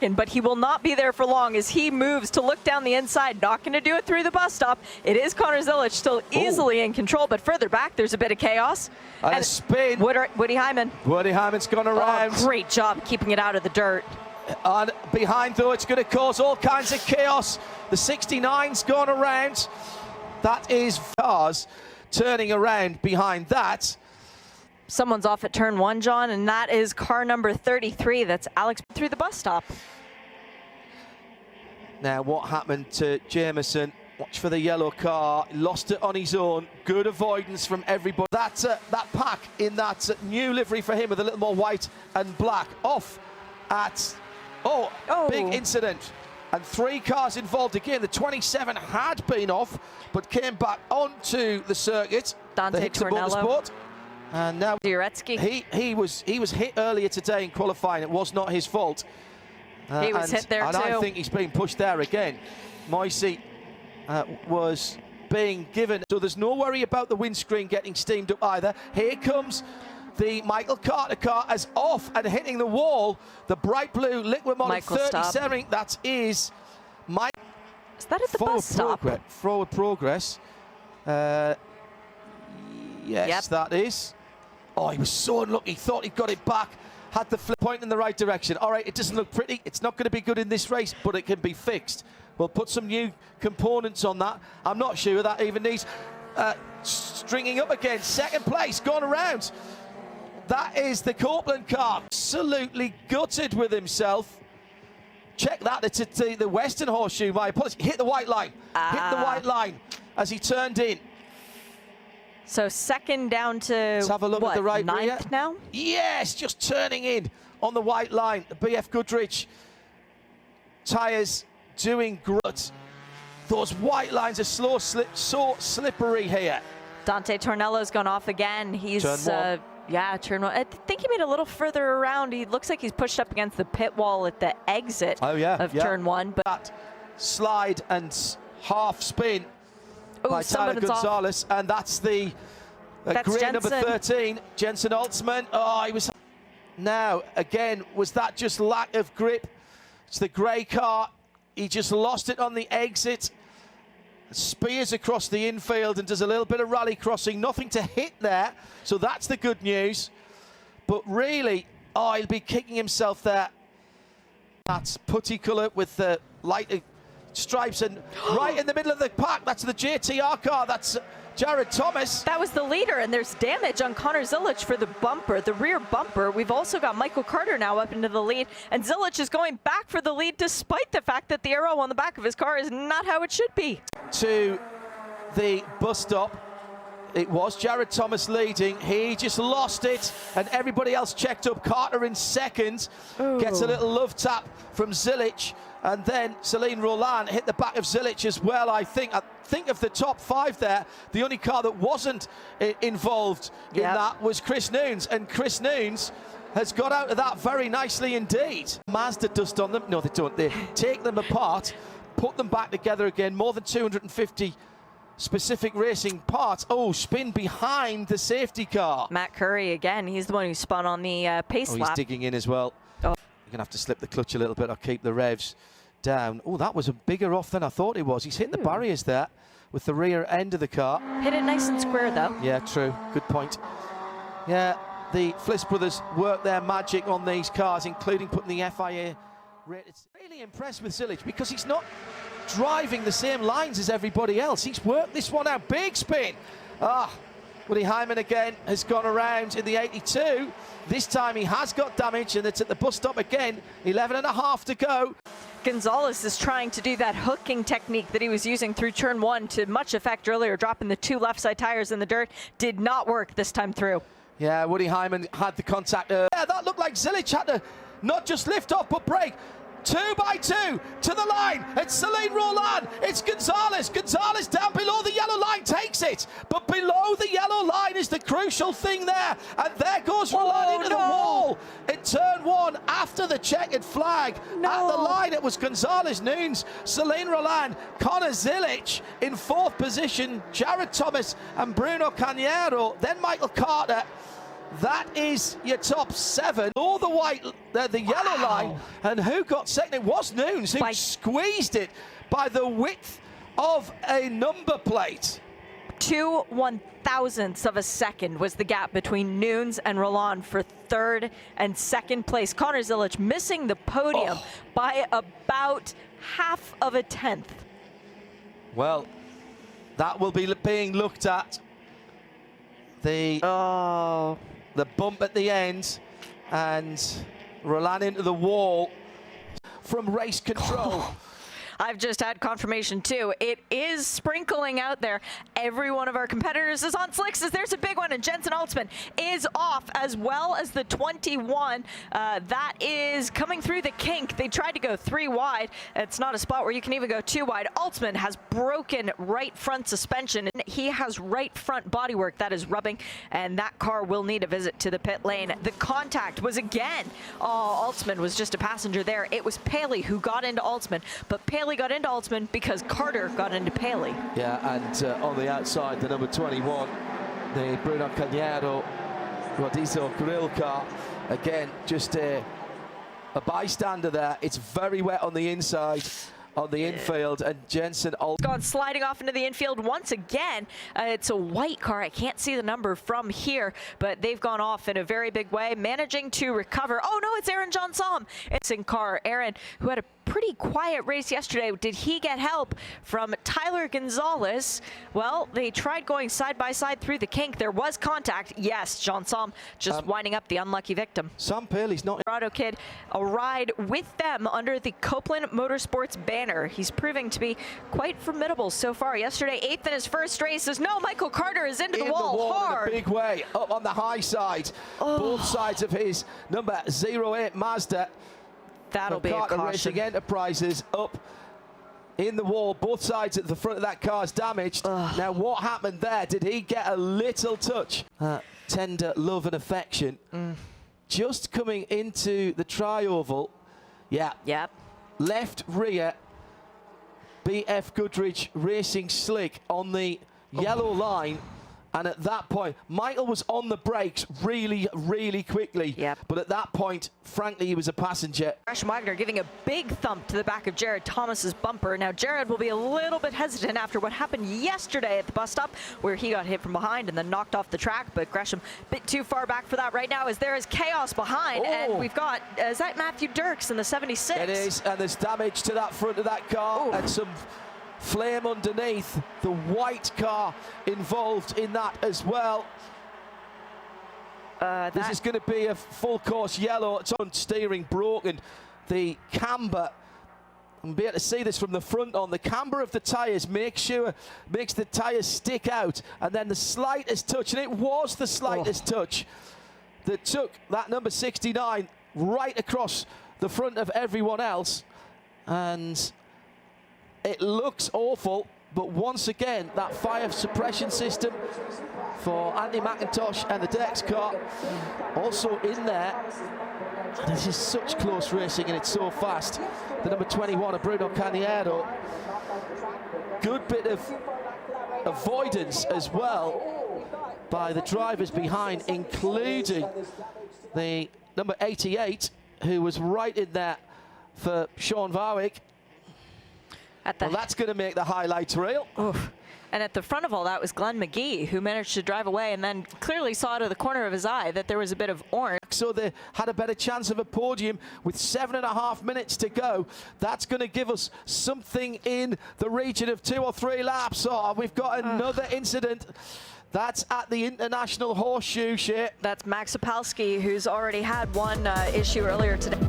But he will not be there for long as he moves to look down the inside. Not going to do it through the bus stop. It is Connor Zilic still easily in control, but further back there's a bit of chaos. And a spin. Woody Hyman. Woody Hyman's gone around. Oh, great job keeping it out of the dirt. And behind, though, it's going to cause all kinds of chaos. The 69's gone around. That is cars turning around behind that. Someone's off at turn 1, John, and that is car number 33. That's Alex through the bus stop. Now, what happened to Jameson? Watch for the yellow car. Lost it on his own. Good avoidance from everybody. That pack in that new livery for him with a little more white and black. Off at... Oh, big incident. And 3 cars involved again. The 27 had been off, but came back onto the circuit. Dante Tornello. And now he was hit earlier today in qualifying. It was not his fault. He was hit there too. And I think he's being pushed there again. Moisey was being given. So there's no worry about the windscreen getting steamed up either. Here comes the Michael Carter car as off and hitting the wall. The bright blue liquid model 37. That is Mike. Is that at the bus stop? Forward progress. Yes, that is. Oh, he was so unlucky. Thought he got it back. Had the flip point in the right direction. All right, it doesn't look pretty. It's not going to be good in this race, but it can be fixed. We'll put some new components on that. I'm not sure that even needs stringing up again. Second place, gone around. That is the Copeland car. Absolutely gutted with himself. Check that. It's at the Western Horseshoe. My apologies. Hit the white line. Hit the white line as he turned in. So second down to, let's have a look at the right rear now? Yes, just turning in on the white line. The BF Goodrich tyres doing great. Those white lines are so slippery here. Dante Tornello's gone off again. He's, turn 1. I think he made a little further around. He looks like he's pushed up against the pit wall at the exit of turn 1. But that slide and half spin by Tyler Gonzalez, and that's the green number 13, Jensen Altsman. Oh, he was... Now, again, was that just lack of grip? It's the grey car. He just lost it on the exit. Spears across the infield and does a little bit of rally crossing. Nothing to hit there, so that's the good news. But really, he'll be kicking himself there. That's putty colour with the light stripes, and right in the middle of the pack, that's the JTR car. That's Jared Thomas. That was the leader, and there's damage on Connor Zilic for the bumper, the rear bumper. We've also got Michael Carter now up into the lead, and Zilic is going back for the lead despite the fact that the arrow on the back of his car is not how it should be. To the bus stop, it was Jared Thomas leading. He just lost it, and everybody else checked up. Carter in second. Gets a little love tap from Zilic. And then Celine Roland hit the back of Zilic as well, I think. I think of the top 5 there, the only car that wasn't involved in that was Chris Noons. And Chris Noons has got out of that very nicely indeed. Mazda dust on them. No, they don't. They take them apart, put them back together again. More than 250 specific racing parts. Oh, spin behind the safety car. Matt Curry again. He's the one who spun on the pace lap. He's digging in as well. You're going to have to slip the clutch a little bit or keep the revs down. Oh, that was a bigger off than I thought it was. He's hit the barriers there with the rear end of the car. Hit it nice and square, though. Yeah, true. Good point. Yeah, the Fliss brothers work their magic on these cars, including putting the FIA rated. Really impressed with Zilic because he's not driving the same lines as everybody else. He's worked this one out. Big spin. Woody Hyman again has gone around in the 82. This time he has got damage, and it's at the bus stop again. 11.5 to go. Gonzalez is trying to do that hooking technique that he was using through turn 1 to much effect earlier, dropping the 2 left side tires in the dirt. Did not work this time through. Yeah, Woody Hyman had the contact. Yeah, that looked like Zilic had to not just lift off, but brake. 2 by 2 to the line. It's Celine Roland. It's Gonzalez. Gonzalez down below the yellow line takes it. But below the yellow line is the crucial thing there. And there goes Roland into the wall. In turn 1 after the checkered flag. At the line it was Gonzalez, Noons, Celine Roland, Connor Zilic in 4th position. Jared Thomas and Bruno Cañero. Then Michael Carter. that is your top 7. All the white, the yellow line. And who got second? It was Nunes who squeezed it by the width of a number plate. 2 1,000ths of a second was the gap between Nunes and Roland for third and second place. Connor Zilic missing the podium by about half of a tenth. Well, that will be being looked at. The bump at the end and Roland into the wall from race control. I've just had confirmation too. It is sprinkling out there. Every one of our competitors is on slicks as there's a big one, and Jensen Altzman is off, as well as the 21. That is coming through the kink. They tried to go 3 wide. It's not a spot where you can even go 2 wide. Altzman has broken right front suspension. He has right front bodywork that is rubbing, and that car will need a visit to the pit lane. The contact was again. Altzman was just a passenger there. It was Paley who got into Altzman, but Paley got into Altzman because Carter got into Paley. Yeah, and on the outside, the number 21, the Bruno Cagnero Rodizo Grill car. Again, just a bystander there. It's very wet on the inside, on the infield, and Jensen gone sliding off into the infield once again. It's a white car. I can't see the number from here, but they've gone off in a very big way, managing to recover. Oh no, it's Aaron Johnson. It's in car. Aaron, who had a pretty quiet race yesterday. Did he get help from Tyler Gonzalez? Well, they tried going side by side through the kink. There was contact. Yes, Johnson just winding up the unlucky victim. Sam Paley's not. Colorado kid, a ride with them under the Copeland Motorsports banner. He's proving to be quite formidable so far. Yesterday, 8th in his first race. No, Michael Carter is into the wall hard. In a big way, up on the high side. Both sides of his number 08 Mazda. That'll be a caution. Racing Enterprises up in the wall. Both sides at the front of that car's damaged. Now, what happened there? Did he get a little touch? Tender love and affection. Just coming into the tri-oval. Yeah. Yep. Left rear. BF Goodrich Racing slick on the yellow line. And at that point, Michael was on the brakes really, really quickly. Yep. But at that point, frankly, he was a passenger. Gresham Wagner giving a big thump to the back of Jared Thomas's bumper. Now, Jared will be a little bit hesitant after what happened yesterday at the bus stop, where he got hit from behind and then knocked off the track. But Gresham a bit too far back for that right now, as there is chaos behind. And we've got, is that Matthew Dirks in the 76? It is, and there's damage to that front of that car and some flame underneath. The white car involved in that as well. This is going to be a full course yellow. It's on steering broken. The camber, I'm be able to see this from the front on. The camber of the tyres makes the tyres stick out, and then the slightest touch, and it was the slightest touch that took that number 69 right across the front of everyone else. And it looks awful, but once again, that fire suppression system for Andy McIntosh and the Dex car also in there. This is such close racing, and it's so fast. The number 21 of Bruno Cagnero. Good bit of avoidance as well by the drivers behind, including the number 88, who was right in there for Sean Varwick. Well, that's going to make the highlights reel. Oof. And at the front of all that was Glenn McGee, who managed to drive away and then clearly saw out of the corner of his eye that there was a bit of orange. So they had a better chance of a podium with 7.5 minutes to go. That's going to give us something in the region of 2 or 3 laps. Oh, we've got another incident. That's at the International Horseshoe, Shea. That's Max Opalski, who's already had one issue earlier today.